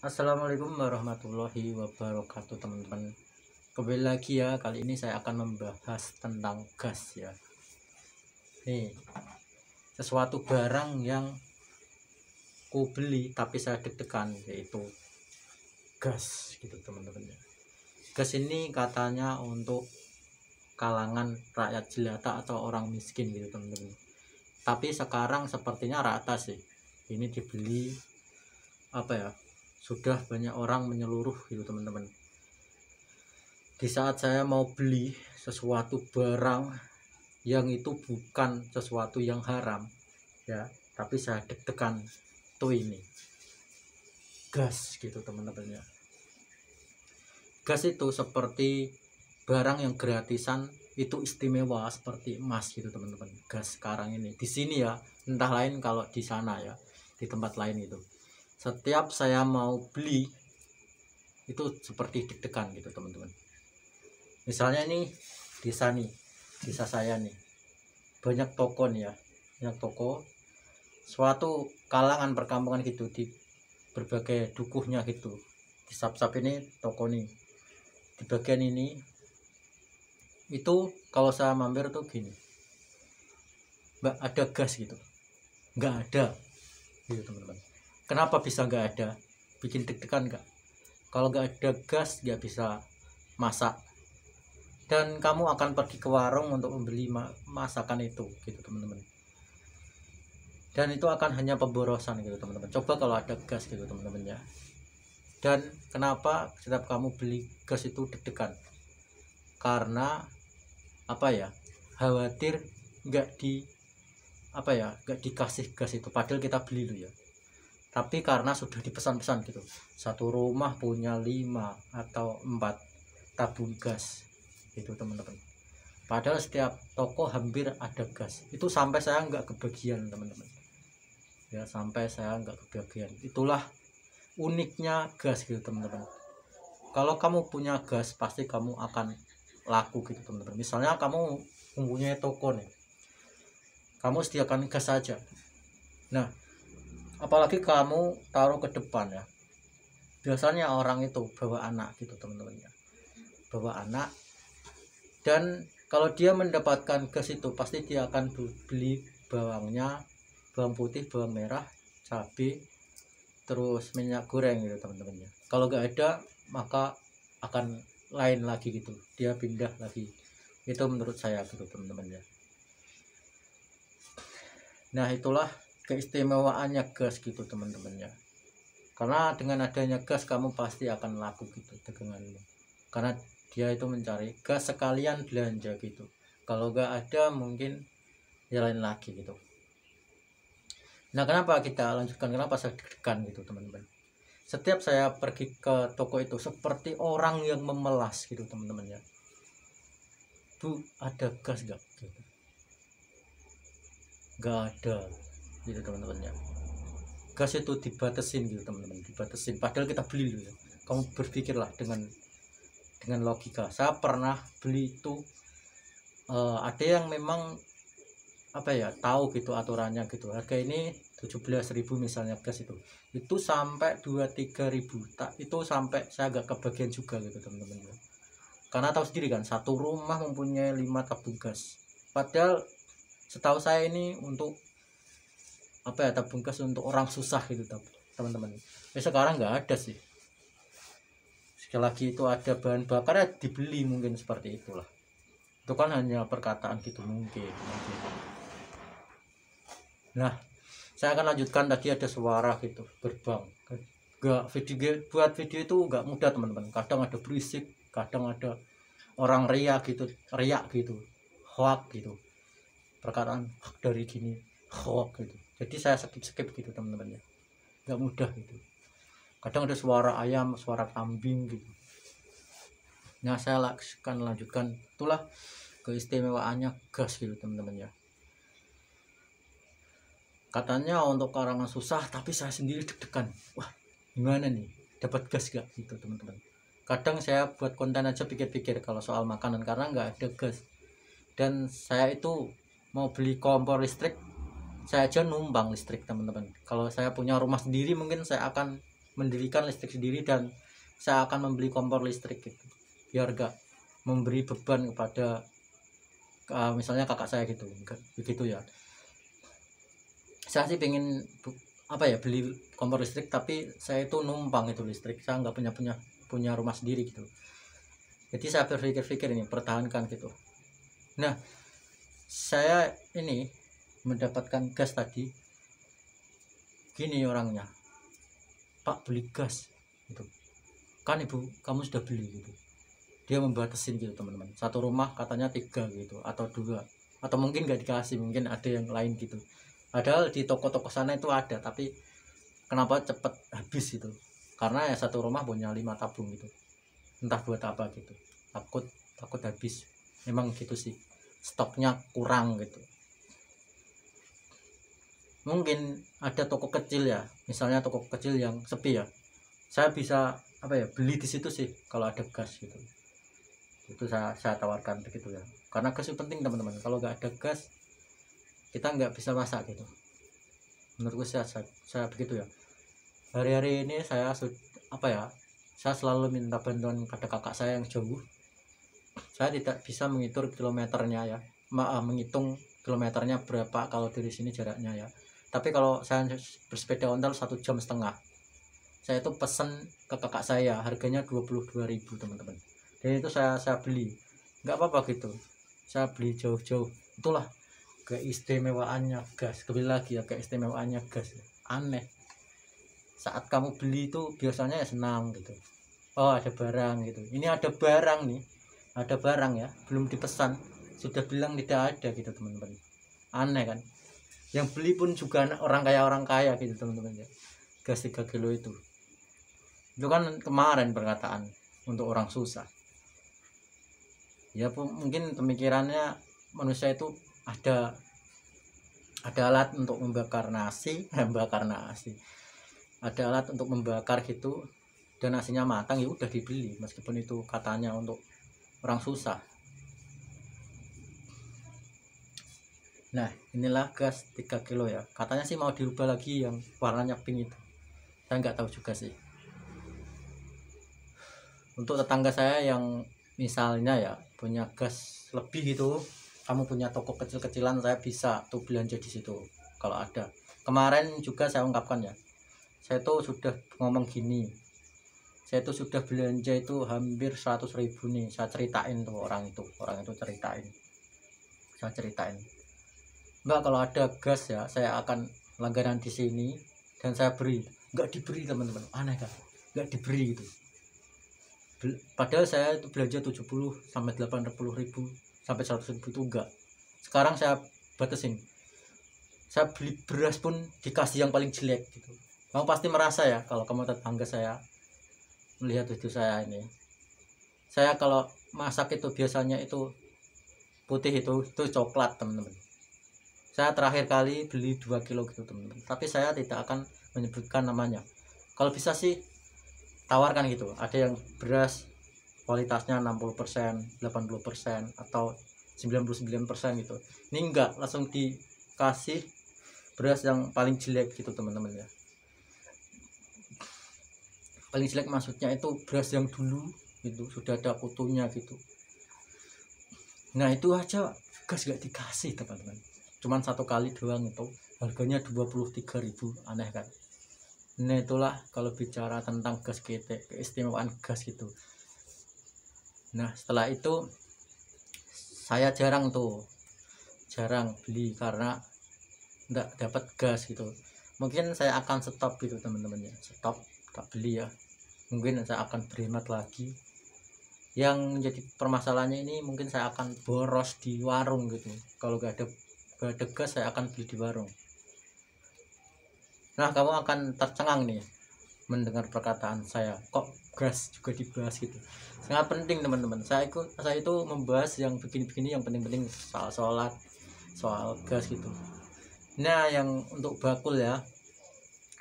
Assalamualaikum warahmatullahi wabarakatuh, teman-teman. Kembali lagi ya, kali ini saya akan membahas tentang gas ya. Nih, sesuatu barang yang ku beli tapi saya deg-degan, yaitu gas gitu, teman-teman ya. Gas ini katanya untuk kalangan rakyat jelata atau orang miskin gitu, teman-teman. Tapi sekarang sepertinya rata sih. Ini dibeli sudah banyak orang menyeluruh gitu, teman-teman. Di saat saya mau beli sesuatu barang yang itu bukan sesuatu yang haram ya, tapi saya deg-degan tuh, ini gas gitu, teman-teman ya. Gas itu seperti barang yang gratisan, itu istimewa seperti emas gitu, teman-teman. Gas sekarang ini di sini ya, entah lain kalau di sana ya, di tempat lain itu setiap saya mau beli itu seperti deg-degan gitu, teman-teman. Misalnya ini desa saya nih, banyak toko nih ya, banyak toko, suatu kalangan perkampungan gitu, di berbagai dukuhnya gitu, di sap-sap ini toko nih, di bagian ini itu kalau saya mampir tuh gini, Mbak, ada gas gitu? Nggak ada gitu, teman-teman. Kenapa bisa nggak ada? Bikin deg-degan nggak? Kalau nggak ada gas nggak bisa masak, dan kamu akan pergi ke warung untuk membeli masakan itu gitu, teman-teman. Dan itu akan hanya pemborosan gitu, teman-teman. Coba kalau ada gas gitu, teman-teman ya. Dan kenapa setiap kamu beli gas itu deg-degan? Karena khawatir nggak dikasih gas itu, padahal kita beli lu ya. Tapi karena sudah dipesan-pesan gitu, satu rumah punya 5 atau 4 tabung gas itu, teman-teman. Padahal setiap toko hampir ada gas. Itu sampai saya nggak kebagian, teman-teman ya, sampai saya nggak kebagian. Itulah uniknya gas gitu, teman-teman. Kalau kamu punya gas pasti kamu akan laku gitu, teman-teman. Misalnya kamu mempunyai toko nih, kamu sediakan gas saja. Nah, apalagi kamu taruh ke depan ya, biasanya orang itu bawa anak gitu, teman-teman ya, bawa anak. Dan kalau dia mendapatkan gas itu pasti dia akan beli bawangnya, bawang putih, bawang merah, cabai, terus minyak goreng gitu, teman-teman ya. Kalau nggak ada maka akan lain lagi gitu, dia pindah lagi. Itu menurut saya gitu, teman-teman ya. Nah, itulah keistimewaannya gas gitu, teman-teman ya. Karena dengan adanya gas kamu pasti akan laku gitu daganganmu, karena dia itu mencari gas sekalian belanja gitu. Kalau nggak ada mungkin ya lain lagi gitu. Nah, kenapa kita lanjutkan, kenapa saya deg-degan gitu, teman-teman. Setiap saya pergi ke toko itu seperti orang yang memelas gitu, teman-teman ya. Bu, ada gas nggak gitu. Nggak ada gitu, teman-teman ya. Gas itu dibatasin gitu, teman-teman, dibatasin, padahal kita beli loh ya. Kamu berpikirlah dengan logika. Saya pernah beli itu, ada yang memang tahu gitu aturannya gitu. Harga ini 17.000 misalnya gas itu sampai 23.000, itu sampai saya agak kebagian juga gitu, teman-teman. Karena tahu sendiri kan, satu rumah mempunyai 5 tabung gas. Padahal setahu saya ini untuk tabung gas untuk orang susah gitu, teman-teman. Sekarang nggak ada sih. Sekali lagi itu ada bahan bakar ya dibeli, mungkin seperti itulah. Itu kan hanya perkataan gitu, mungkin. Nah, saya akan lanjutkan. Tadi ada suara gitu, gerbang. Buat video itu nggak mudah, teman-teman. Kadang ada berisik, kadang ada orang riak gitu, hoak gitu, perkataan dari gini, hoak gitu. Jadi saya skip gitu, teman-teman ya, nggak mudah gitu. Kadang ada suara ayam, suara kambing gitu. Nah, saya akan lanjutkan. Itulah keistimewaannya gas gitu, teman-teman ya. Katanya untuk karangan susah, tapi saya sendiri deg-degan. Wah, gimana nih, dapat gas gak gitu, teman-teman. Kadang saya buat konten aja pikir-pikir kalau soal makanan, karena nggak ada gas. Dan saya itu mau beli kompor listrik, saya aja numpang listrik, teman-teman. Kalau saya punya rumah sendiri mungkin saya akan mendirikan listrik sendiri, dan saya akan membeli kompor listrik gitu, biar gak memberi beban kepada misalnya kakak saya gitu, begitu ya. Saya sih pengen beli kompor listrik, tapi saya itu numpang itu listrik, saya nggak punya rumah sendiri gitu. Jadi saya berpikir ini pertahankan gitu. Nah, saya ini mendapatkan gas tadi, gini orangnya, Pak beli gas gitu kan, ibu kamu sudah beli gitu. Dia membatasin gitu teman-teman, satu rumah katanya 3 gitu atau 2, atau mungkin nggak dikasih, mungkin ada yang lain gitu. Padahal di toko-toko sana itu ada, tapi kenapa cepet habis gitu? Karena ya satu rumah punya 5 tabung gitu, entah buat apa gitu, takut habis. Memang gitu sih, stoknya kurang gitu. Mungkin ada toko kecil ya, misalnya toko kecil yang sepi ya, saya bisa beli di situ sih kalau ada gas gitu. Itu saya tawarkan begitu ya, karena gas itu penting teman-teman. Kalau nggak ada gas kita nggak bisa masak gitu. Menurutku saya begitu ya. Hari-hari ini saya saya selalu minta bantuan pada kakak saya yang jauh. Saya tidak bisa menghitung kilometernya ya, menghitung kilometernya berapa kalau dari sini jaraknya ya. Tapi kalau saya bersepeda ontel 1,5 jam, saya itu pesen ke kakak saya, harganya 22.000 teman-teman. Dan itu saya beli, nggak apa-apa gitu, saya beli jauh-jauh. Itulah keistimewaannya gas. Kembali lagi ya, keistimewaannya gas. Aneh, saat kamu beli itu biasanya ya senang gitu, oh ada barang gitu. Ini ada barang nih, ada barang ya, belum dipesan sudah bilang tidak ada gitu teman-teman. Aneh kan? Yang beli pun juga orang kaya gitu teman-teman ya. Gas 3 kilo itu kan kemarin perkataan untuk orang susah ya. Mungkin pemikirannya manusia itu ada alat untuk membakar nasi ada alat untuk membakar gitu, dan nasinya matang ya udah dibeli, meskipun itu katanya untuk orang susah. Nah, inilah gas 3 kilo ya, katanya sih mau dirubah lagi yang warnanya pink itu, saya nggak tahu juga sih. Untuk tetangga saya yang misalnya ya punya gas lebih gitu, kamu punya toko kecil-kecilan, saya bisa tuh belanja di situ kalau ada. Kemarin juga saya ungkapkan ya, saya tuh sudah ngomong gini, saya tuh sudah belanja itu hampir 100.000 nih. Saya ceritain tuh orang itu saya ceritain, Mbak kalau ada gas ya saya akan langganan di sini dan saya beri. Nggak diberi teman-teman, aneh kan, nggak diberi itu. Padahal saya itu belanja 70 sampai 80.000 sampai 100.000 itu enggak. Sekarang saya batasin, saya beli beras pun dikasih yang paling jelek gitu. Kamu pasti merasa ya kalau kamu tetangga saya melihat video saya ini. Saya kalau masak itu biasanya itu putih, itu coklat teman-teman. Saya terakhir kali beli 2 kilo gitu teman-teman, tapi saya tidak akan menyebutkan namanya. Kalau bisa sih tawarkan gitu, ada yang beras kualitasnya 60%, 80% atau 99% gitu. Ini enggak, langsung dikasih beras yang paling jelek gitu teman-teman ya. Paling jelek maksudnya itu beras yang dulu itu sudah ada kutunya gitu. Nah itu aja gas gak dikasih teman-teman, cuman 1 kali doang itu harganya 23.000. Aneh kan? Nah itulah kalau bicara tentang gas kita, keistimewaan gas gitu. Nah setelah itu saya jarang beli karena enggak dapat gas gitu. Mungkin saya akan stop gitu teman-teman ya, stop, tak beli ya. Mungkin saya akan berhemat lagi. Yang menjadi permasalahannya ini mungkin saya akan boros di warung gitu. Kalau gak ada gas saya akan beli di warung. Nah kamu akan tercengang nih mendengar perkataan saya, kok gas juga dibahas gitu. Sangat penting teman-teman, saya itu membahas yang begini-begini, yang penting-penting soal sholat, soal gas gitu. Nah yang untuk bakul ya,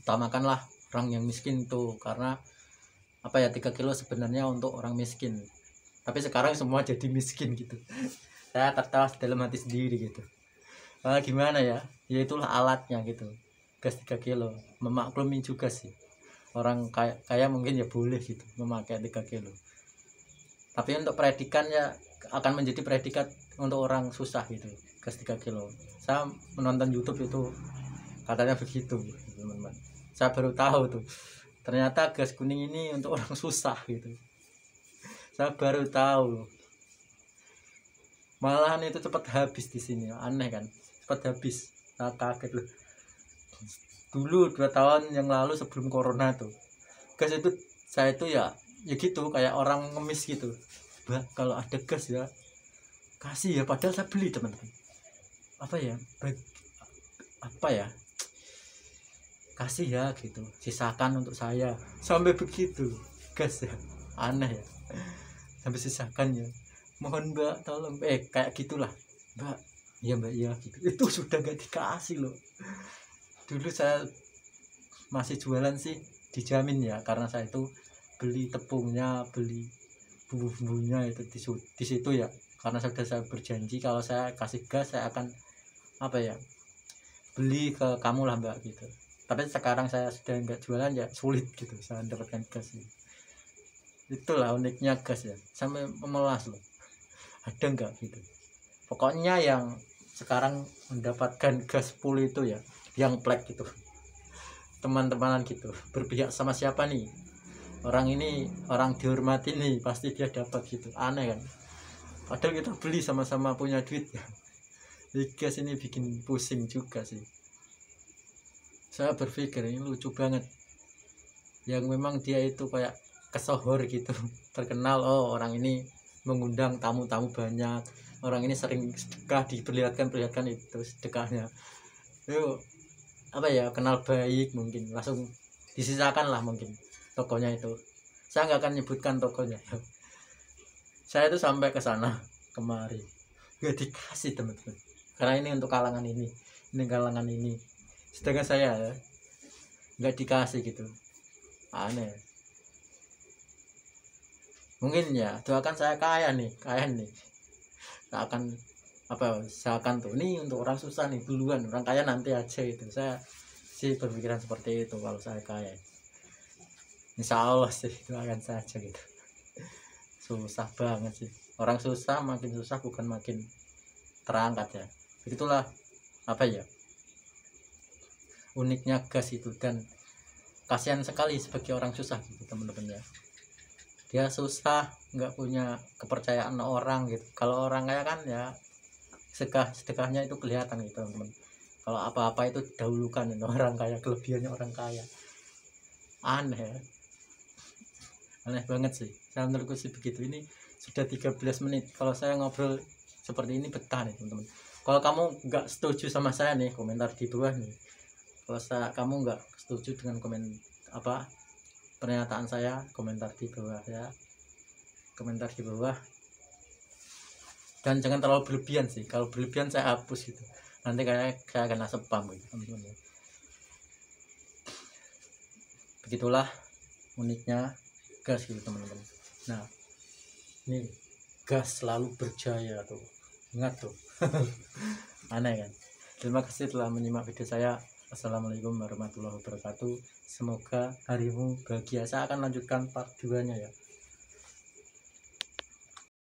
utamakanlah orang yang miskin tuh, karena 3 kilo sebenarnya untuk orang miskin, tapi sekarang semua jadi miskin gitu. Saya tertawa dalam hati sendiri gitu. Gimana ya, ya itulah alatnya gitu, gas 3 kilo, memaklumi juga sih. orang kaya mungkin ya boleh gitu memakai 3 kilo, tapi untuk predikan ya akan menjadi predikat untuk orang susah gitu gas 3 kilo. Saya menonton YouTube itu katanya begitu teman-teman, saya baru tahu tuh ternyata gas kuning ini untuk orang susah gitu, saya baru tahu. Malahan itu cepat habis di sini, aneh kan, cepat habis. Saya kaget loh, dulu 2 tahun yang lalu sebelum corona tuh gas itu saya itu ya gitu kayak orang ngemis gitu, bah kalau ada gas ya kasih ya, padahal saya beli teman-teman, apa ya kasih ya gitu, sisakan untuk saya, sampai begitu gas ya, aneh ya, sampai sisakan ya, mohon mbak tolong kayak gitulah mbak, iya mbak iya gitu, itu sudah gak dikasih loh. Dulu saya masih jualan sih dijamin ya, karena saya itu beli tepungnya, beli bumbu-bumbunya itu di situ ya, karena sudah saya berjanji kalau saya kasih gas saya akan beli ke kamu lah mbak gitu. Tapi sekarang saya sudah nggak jualan ya sulit gitu saya mendapatkan gas gitu. Itulah uniknya gas ya, sampai memelas loh, ada nggak gitu. Pokoknya yang sekarang mendapatkan gas full itu ya yang plek gitu, teman-temanan gitu, berpihak sama siapa nih, orang ini orang dihormati nih pasti dia dapat gitu, aneh kan, padahal kita beli sama-sama punya duit ya. Gas ini bikin pusing juga sih. Saya berpikir ini lucu banget, yang memang dia itu kayak kesohor gitu terkenal, oh orang ini mengundang tamu-tamu banyak, orang ini sering sedekah, diperlihatkan itu sedekahnya itu kenal baik, mungkin langsung disisakan lah mungkin tokonya itu. Saya nggak akan nyebutkan tokonya. Saya itu sampai ke sana kemari nggak dikasih teman-teman, karena ini untuk kalangan ini kalangan ini, sedangkan saya nggak dikasih gitu, aneh. Mungkin ya doakan saya kaya nih, saya akan tuh nih untuk orang susah nih duluan, orang kaya nanti aja itu. Saya sih berpikiran seperti itu kalau saya kaya, insya Allah sih doakan saja gitu. Susah banget sih, orang susah makin susah bukan makin terangkat ya. Begitulah uniknya gas itu, dan kasihan sekali sebagai orang susah gitu teman-teman ya. Dia susah nggak punya kepercayaan orang gitu. Kalau orang kaya kan ya sedekahnya itu kelihatan gitu teman-teman. Kalau apa-apa itu dahulukan gitu, orang kaya, kelebihannya orang kaya. Aneh banget sih, saya menurutku sih begitu. Ini sudah 13 menit, kalau saya ngobrol seperti ini betah nih teman-teman. Kalau kamu nggak setuju sama saya nih, komentar di bawah nih. Kalau kamu nggak setuju dengan pernyataan saya, komentar di bawah ya, komentar di bawah. Dan jangan terlalu berlebihan sih, kalau berlebihan saya hapus gitu, nanti kayak saya kena spam gitu teman-teman. Begitulah uniknya gas gitu teman-teman. Nah ini gas selalu berjaya tuh, ingat tuh. Aneh kan. Terima kasih telah menyimak video saya. Assalamualaikum warahmatullahi wabarakatuh. Semoga harimu bahagia. Saya akan lanjutkan part 2 nya ya.